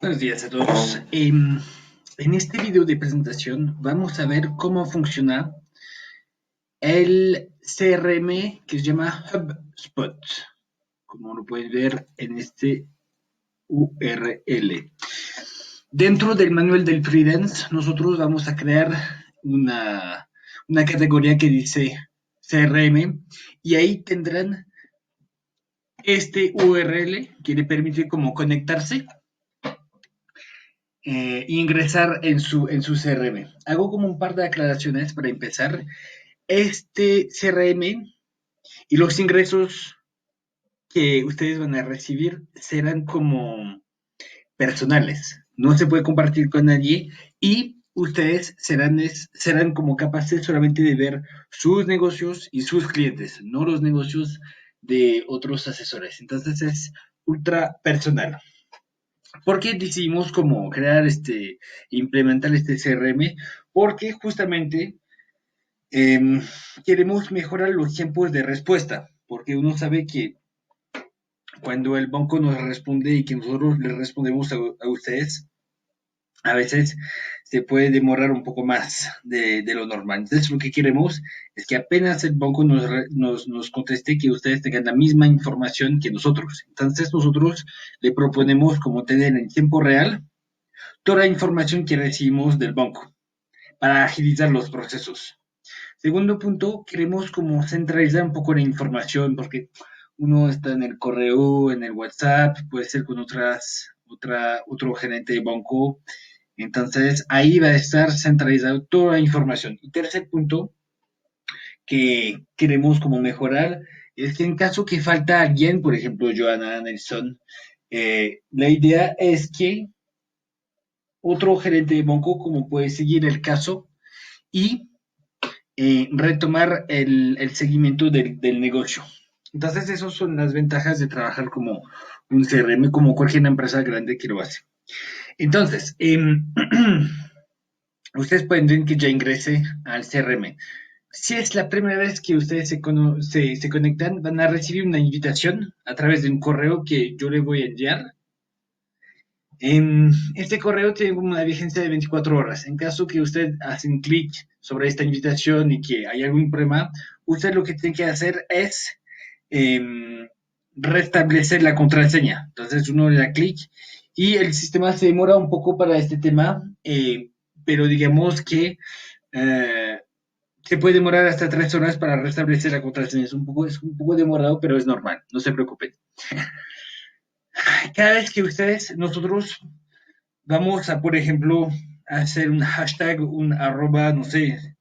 Buenos días a todos. En este video de presentación vamos a ver cómo funciona el CRM que se llama HubSpot, como lo pueden ver en este URL. Dentro del manual del freelance, nosotros vamos a crear una categoría que dice CRM y ahí tendrán este URL que le permite como conectarse ingresar en su CRM. Hago como un par de aclaraciones para empezar. Este CRM y los ingresos que ustedes van a recibir serán como personales. No se puede compartir con nadie y ustedes serán como capaces solamente de ver sus negocios y sus clientes, no los negocios de otros asesores. Entonces es ultra personal. ¿Por qué decidimos como crear implementar este CRM? Porque justamente eh, queremos mejorar los tiempos de respuesta, porque uno sabe que cuando el banco nos responde y que nosotros le respondemos a ustedes, a veces se puede demorar un poco más de lo normal. Entonces, lo que queremos es que apenas el banco nos conteste, que ustedes tengan la misma información que nosotros. Entonces, nosotros le proponemos como tener en tiempo real toda la información que recibimos del banco para agilizar los procesos. Segundo punto, queremos como centralizar un poco la información porque uno está en el correo, en el WhatsApp, puede ser con otro gerente de banco. Entonces ahí va a estar centralizada toda la información. Y tercer punto que queremos como mejorar es que en caso que falta alguien, por ejemplo, Joana, Nelson, la idea es que otro gerente de banco como puede seguir el caso y retomar el seguimiento del negocio. Entonces, esas son las ventajas de trabajar como un CRM, como cualquier empresa grande que lo hace. Entonces, ustedes pueden ver que ya ingrese al CRM. Si es la primera vez que ustedes se conectan, van a recibir una invitación a través de un correo que yo les voy a enviar. Este correo tiene una vigencia de 24 horas. En caso que usted hacen clic sobre esta invitación y que hay algún problema, usted lo que tiene que hacer es restablecer la contraseña. Entonces uno le da clic y el sistema se demora un poco para este tema, pero digamos que eh, se puede demorar hasta 3 horas para restablecer la contraseña. Es un poco demorado, pero es normal. No se preocupen. Cada vez que nosotros vamos a, por ejemplo, hacer un hashtag, un arroba, no sé,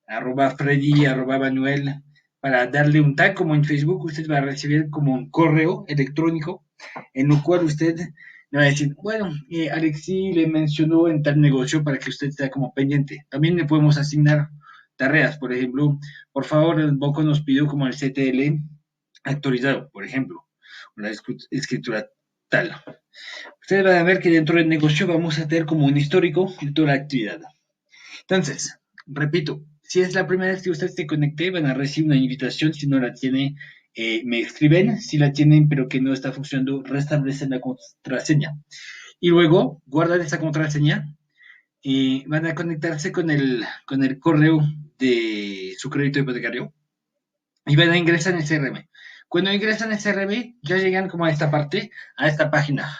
arroba Freddy, arroba Manuel, para darle un tag como en Facebook, usted va a recibir como un correo electrónico en lo cual usted le va a decir, bueno, Alexi le mencionó en tal negocio para que usted esté como pendiente. También le podemos asignar tareas, por ejemplo, por favor, el banco nos pidió como el CTL actualizado, por ejemplo, la escritura tal. Ustedes van a ver que dentro del negocio vamos a tener como un histórico de toda la actividad. Entonces, repito, si es la primera vez que usted se conecte, van a recibir una invitación. Si no la tiene, me escriben. Si la tienen, pero que no está funcionando, restablecen la contraseña. Y luego, guardan esa contraseña y van a conectarse con el correo de su crédito hipotecario y van a ingresar en el CRM. Cuando ingresan en el CRM, ya llegan como a esta parte, a esta página,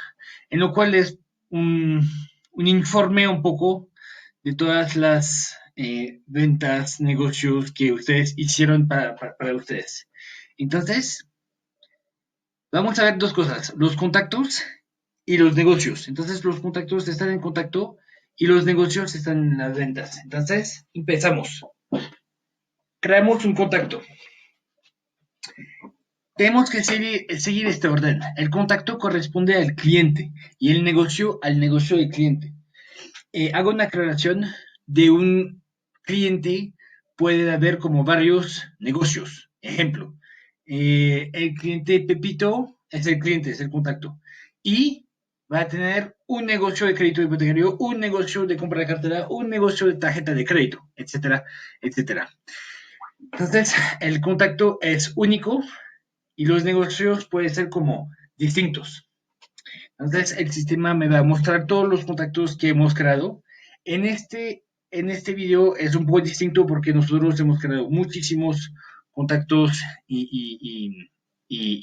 en lo cual es un informe un poco de todas las ventas, negocios que ustedes hicieron para ustedes. Entonces, vamos a ver dos cosas, los contactos y los negocios. Entonces, los contactos están en contacto y los negocios están en las ventas. Entonces, empezamos. Creamos un contacto. Tenemos que seguir este orden. El contacto corresponde al cliente y el negocio al negocio del cliente. Hago una aclaración de un cliente, puede haber como varios negocios. Ejemplo, el cliente Pepito es el cliente, es el contacto. Y va a tener un negocio de crédito hipotecario, un negocio de compra de cartera, un negocio de tarjeta de crédito, etcétera, etcétera. Entonces, el contacto es único y los negocios pueden ser como distintos. Entonces el sistema me va a mostrar todos los contactos que hemos creado. En este video es un poco distinto porque nosotros hemos creado muchísimos contactos y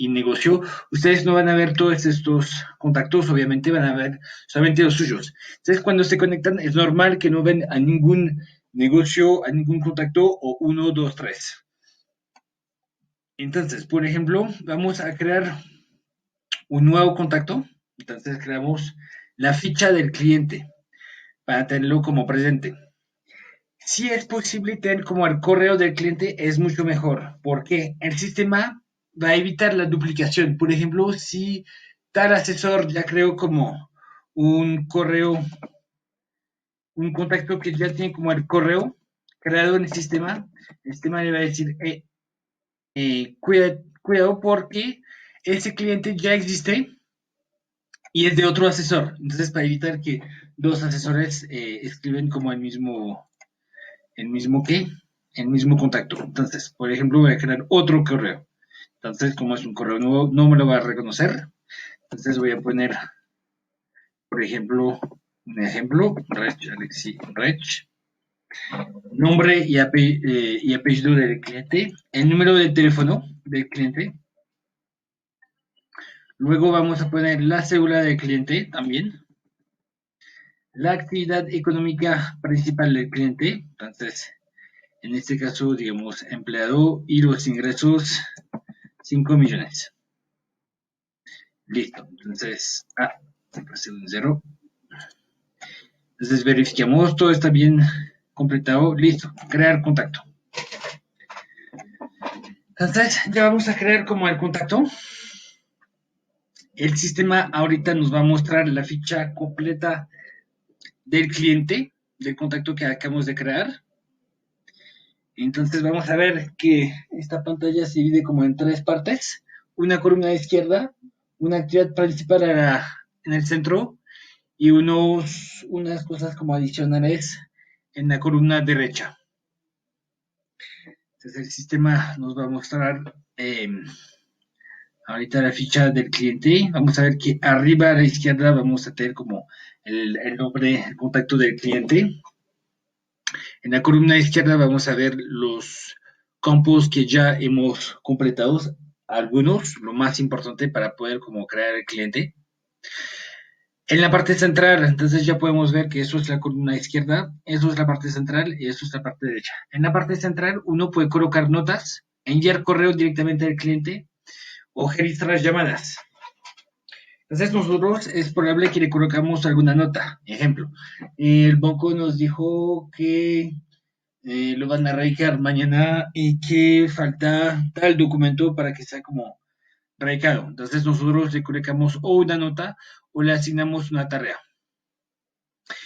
negocio. Ustedes no van a ver todos estos contactos, obviamente van a ver solamente los suyos. Entonces cuando se conectan es normal que no ven a ningún negocio, a ningún contacto o uno, dos, tres. Entonces, por ejemplo, vamos a crear un nuevo contacto. Entonces creamos la ficha del cliente para tenerlo como presente. Si es posible tener como el correo del cliente es mucho mejor porque el sistema va a evitar la duplicación. Por ejemplo, si tal asesor ya creó como un correo, un contacto que ya tiene como el correo creado en el sistema le va a decir, cuidado porque ese cliente ya existe y es de otro asesor. Entonces, para evitar que dos asesores escriben como el mismo qué, el mismo contacto. Entonces, por ejemplo, voy a crear otro correo. Entonces, como es un correo nuevo, no me lo va a reconocer. Entonces voy a poner, por ejemplo, un ejemplo, Alexi Rech, nombre y apellido del cliente, el número de teléfono del cliente. Luego vamos a poner la cédula del cliente también, la actividad económica principal del cliente. Entonces, en este caso, digamos, empleado y los ingresos 5 millones. Listo. Entonces, siempre ha sido un 0. Entonces verificamos, todo está bien completado. Listo. Crear contacto. Entonces, ya vamos a crear como el contacto. El sistema ahorita nos va a mostrar la ficha completa del cliente, del contacto que acabamos de crear. Entonces vamos a ver que esta pantalla se divide como en tres partes. Una columna a la izquierda, una actividad principal en el centro y unas cosas como adicionales en la columna derecha. Entonces el sistema nos va a mostrar ahorita la ficha del cliente. Vamos a ver que arriba a la izquierda vamos a tener como el nombre, el contacto del cliente. En la columna izquierda vamos a ver los campos que ya hemos completado, algunos, lo más importante para poder como crear el cliente. En la parte central, entonces ya podemos ver que eso es la columna izquierda, eso es la parte central y eso es la parte derecha. En la parte central uno puede colocar notas, enviar correo directamente al cliente o registrar llamadas. Entonces nosotros es probable que le colocamos alguna nota. Ejemplo, el banco nos dijo que lo van a radicar mañana y que falta tal documento para que sea como radicado. Entonces nosotros le colocamos o una nota o le asignamos una tarea.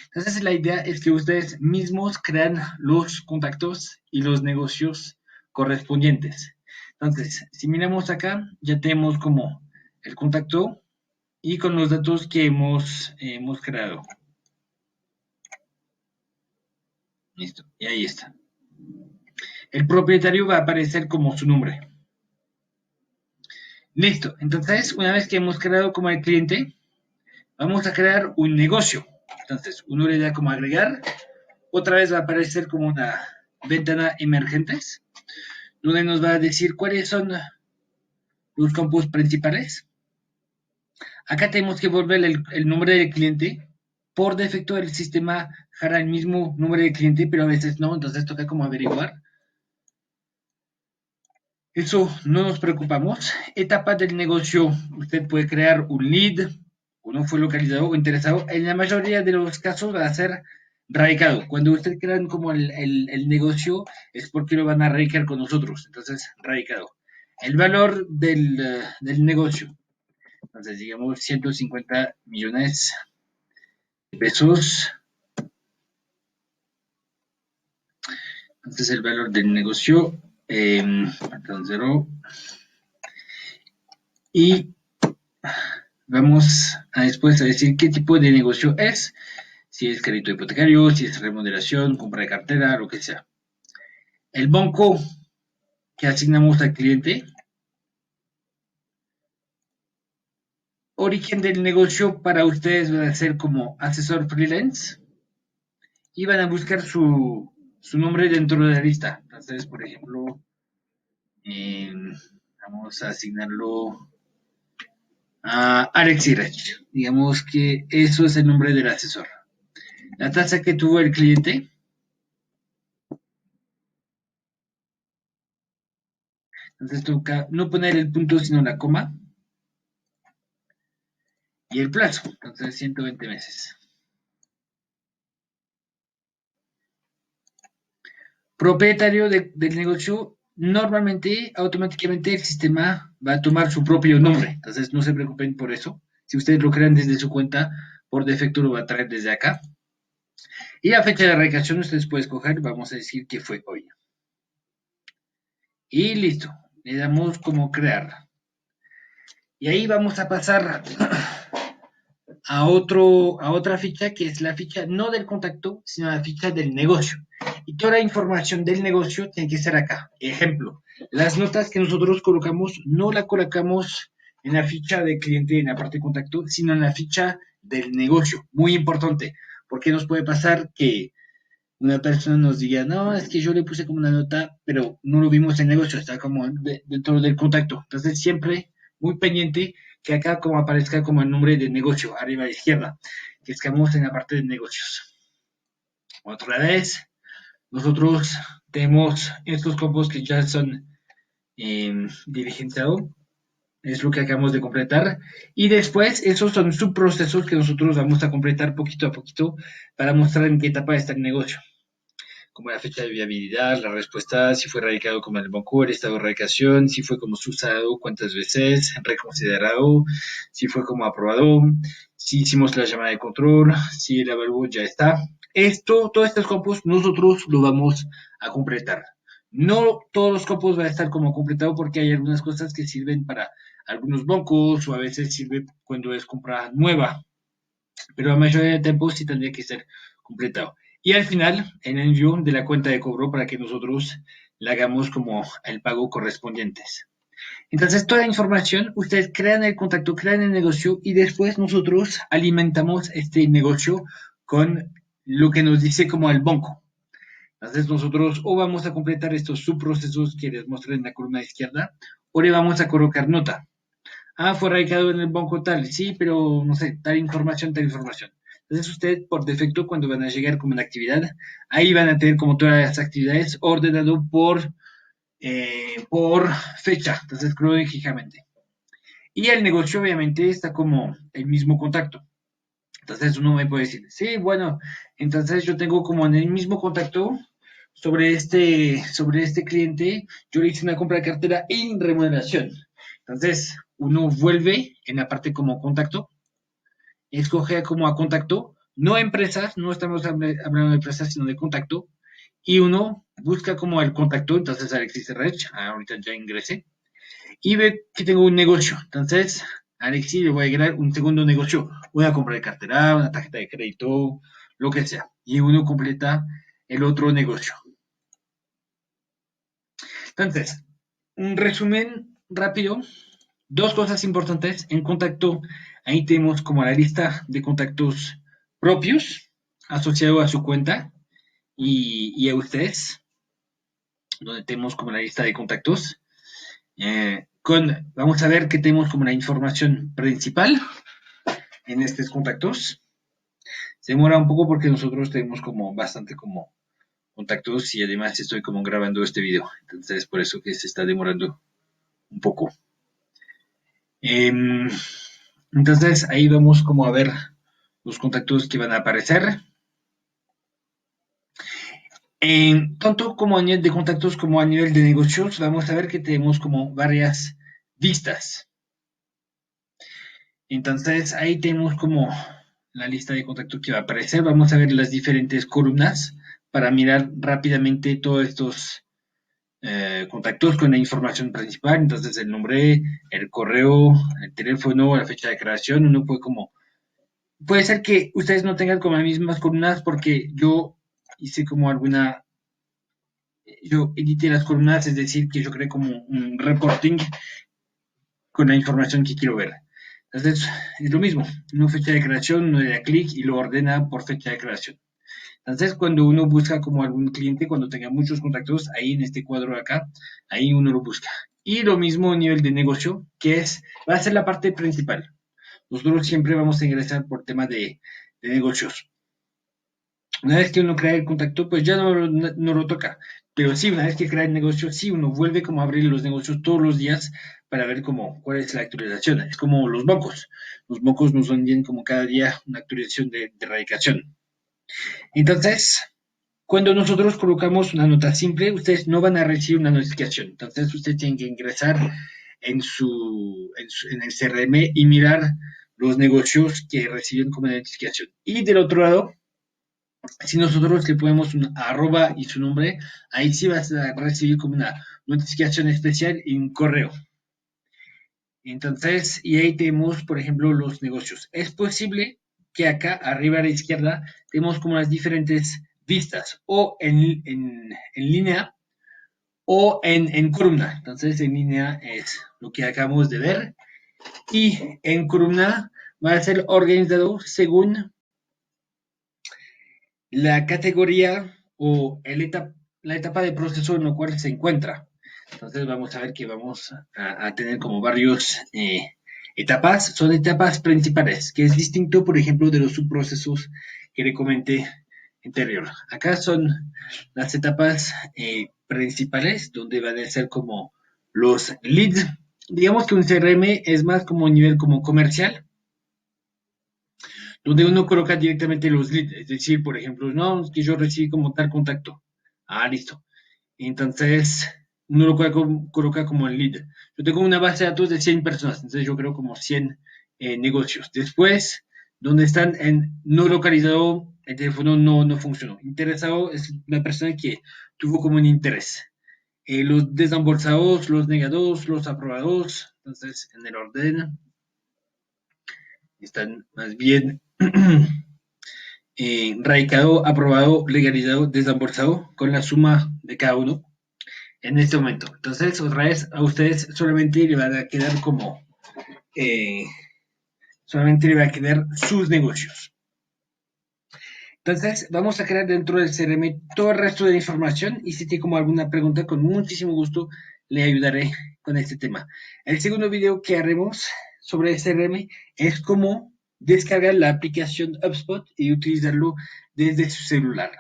Entonces la idea es que ustedes mismos crean los contactos y los negocios correspondientes. Entonces, si miramos acá, ya tenemos como el contacto y con los datos que hemos creado. Listo, y ahí está. El propietario va a aparecer como su nombre. Listo, entonces una vez que hemos creado como el cliente, vamos a crear un negocio. Entonces, uno le da como agregar, otra vez va a aparecer como una ventana emergentes, donde nos va a decir cuáles son los campos principales. Acá tenemos que volver el nombre del cliente. Por defecto el sistema jala el mismo nombre del cliente, pero a veces no, entonces toca como averiguar. Eso no nos preocupamos. Etapa del negocio. Usted puede crear un lead, uno fue localizado o interesado. En la mayoría de los casos va a ser radicado. Cuando usted crea como el negocio es porque lo van a radicar con nosotros. Entonces, radicado. El valor del negocio. Entonces, digamos 150 millones de pesos. Entonces, el valor del negocio. Entonces, y vamos a después a decir qué tipo de negocio es, si es crédito hipotecario, si es remodelación, compra de cartera, lo que sea. El banco que asignamos al cliente origen del negocio para ustedes va a ser como asesor freelance y van a buscar su nombre dentro de la lista. Entonces, por ejemplo, eh, vamos a asignarlo a Alex Irech. Digamos que eso es el nombre del asesor. La tasa que tuvo el cliente, entonces toca no poner el punto sino la coma y el plazo, entonces 120 meses. Propietario del negocio, normalmente, automáticamente el sistema va a tomar su propio nombre, entonces no se preocupen por eso. Si ustedes lo crean desde su cuenta, por defecto lo va a traer desde acá. Y la fecha de erradicación ustedes pueden escoger, vamos a decir que fue hoy. Y listo, le damos como crear. Y ahí vamos a pasar a otra ficha que es la ficha no del contacto, sino la ficha del negocio. Y toda la información del negocio tiene que estar acá. Ejemplo, las notas que nosotros colocamos no la colocamos en la ficha de cliente en la parte de contacto, sino en la ficha del negocio. Muy importante, porque nos puede pasar que una persona nos diga, no, es que yo le puse como una nota, pero no lo vimos en el negocio, está como dentro del contacto. Entonces, siempre muy pendiente que acá como aparezca como el nombre del negocio, arriba a la izquierda, que estamos en la parte de negocios. Otra vez, nosotros tenemos estos campos que ya son diligenciados, es lo que acabamos de completar, y después esos son subprocesos que nosotros vamos a completar poquito a poquito para mostrar en qué etapa está el negocio, como la fecha de viabilidad, la respuesta, si fue radicado como en el banco, el estado de radicación, si fue como subsanado, cuántas veces, reconsiderado, si fue como aprobado, si hicimos la llamada de control, si el avalúo ya está. Esto, todos estos campos, nosotros lo vamos a completar. No todos los campos van a estar como completado porque hay algunas cosas que sirven para algunos bancos o a veces sirve cuando es compra nueva, pero la mayoría del tiempo sí tendría que ser completado. Y al final, en el envío de la cuenta de cobro para que nosotros le hagamos como el pago correspondientes. Entonces, toda la información, ustedes crean el contacto, crean el negocio y después nosotros alimentamos este negocio con lo que nos dice como el banco. Entonces, nosotros o vamos a completar estos subprocesos que les mostré en la columna izquierda o le vamos a colocar nota. Ah, fue radicado en el banco tal, sí, pero no sé, tal información, tal información. Entonces usted, por defecto, cuando van a llegar como una actividad, ahí van a tener como todas las actividades ordenado por fecha, entonces cronológicamente. Y el negocio obviamente está como el mismo contacto. Entonces uno me puede decir, sí, bueno, entonces yo tengo como en el mismo contacto sobre este cliente, yo le hice una compra de cartera en remodelación. Entonces uno vuelve en la parte como contacto, escoge como a contacto, no empresas, no estamos hablando de empresas, sino de contacto, y uno busca como el contacto, entonces Alexis Rech, ahorita ya ingresé, y ve que tengo un negocio. Entonces, a Alexi le voy a agregar un segundo negocio, una compra de cartera, una tarjeta de crédito, lo que sea. Y uno completa el otro negocio. Entonces, un resumen rápido. Dos cosas importantes. En contacto, ahí tenemos como la lista de contactos propios asociado a su cuenta y a ustedes, donde tenemos como la lista de contactos. Vamos a ver que tenemos como la información principal en estos contactos. Se demora un poco porque nosotros tenemos como bastante como contactos y además estoy como grabando este video. Entonces es por eso que se está demorando un poco. Entonces ahí vamos como a ver los contactos que van a aparecer. Tanto como a nivel de contactos como a nivel de negocios, vamos a ver que tenemos como varias vistas. Entonces ahí tenemos como la lista de contactos que va a aparecer. Vamos a ver las diferentes columnas para mirar rápidamente todos estos contactos con la información principal. Entonces el nombre, el correo, el teléfono, la fecha de creación. Uno puede como... Puede ser que ustedes no tengan como las mismas columnas porque yo hice como alguna... Yo edité las columnas, es decir, que yo creé como un reporting con la información que quiero ver. Entonces, es lo mismo. Una fecha de creación, uno le da clic y lo ordena por fecha de creación. Entonces, cuando uno busca como algún cliente, cuando tenga muchos contactos, ahí en este cuadro de acá, ahí uno lo busca. Y lo mismo a nivel de negocio, que va a ser la parte principal. Nosotros siempre vamos a ingresar por tema de negocios. Una vez que uno crea el contacto, pues ya no lo toca. Pero sí, una vez que crea el negocio, sí, uno vuelve como a abrir los negocios todos los días para ver cuál es la actualización. Es como los bancos. Los bancos nos dan como cada día una actualización de erradicación. Entonces, cuando nosotros colocamos una nota simple, ustedes no van a recibir una notificación. Entonces, ustedes tienen que ingresar en el CRM y mirar los negocios que reciben como notificación. Y del otro lado, si nosotros le ponemos un arroba y su nombre, ahí sí vas a recibir como una notificación especial y un correo. Entonces, y ahí tenemos, por ejemplo, los negocios. Es posible que acá, arriba a la izquierda, tenemos como las diferentes vistas, o en línea o en columna. Entonces, en línea es lo que acabamos de ver, y en columna va a ser organizado según la categoría o la etapa de proceso en la cual se encuentra. Entonces vamos a ver que vamos a tener como varios etapas. Son etapas principales, que es distinto, por ejemplo, de los subprocesos que le comenté anterior. Acá son las etapas principales, donde van a ser como los leads. Digamos que un CRM es más como un nivel como comercial, donde uno coloca directamente los leads, es decir, por ejemplo, no, es que yo recibí como tal contacto. Ah, listo. Entonces, uno lo coloca como el lead. Yo tengo una base de datos de 100 personas, entonces yo creo como 100 negocios. Después, donde están en no localizado, el teléfono no funcionó. Interesado es una persona que tuvo como un interés. Los desembolsados, los negados, los aprobados, entonces en el orden están más bien radicado, aprobado, legalizado, desembolsado con la suma de cada uno en este momento. Entonces, otra vez, a ustedes solamente le van a quedar eh, solamente le va a quedar sus negocios. Entonces, vamos a crear dentro del CRM todo el resto de la información, y si tiene como alguna pregunta, con muchísimo gusto le ayudaré con este tema. El segundo video que haremos sobre el CRM es cómo descargar la aplicación HubSpot y utilizarlo desde su celular.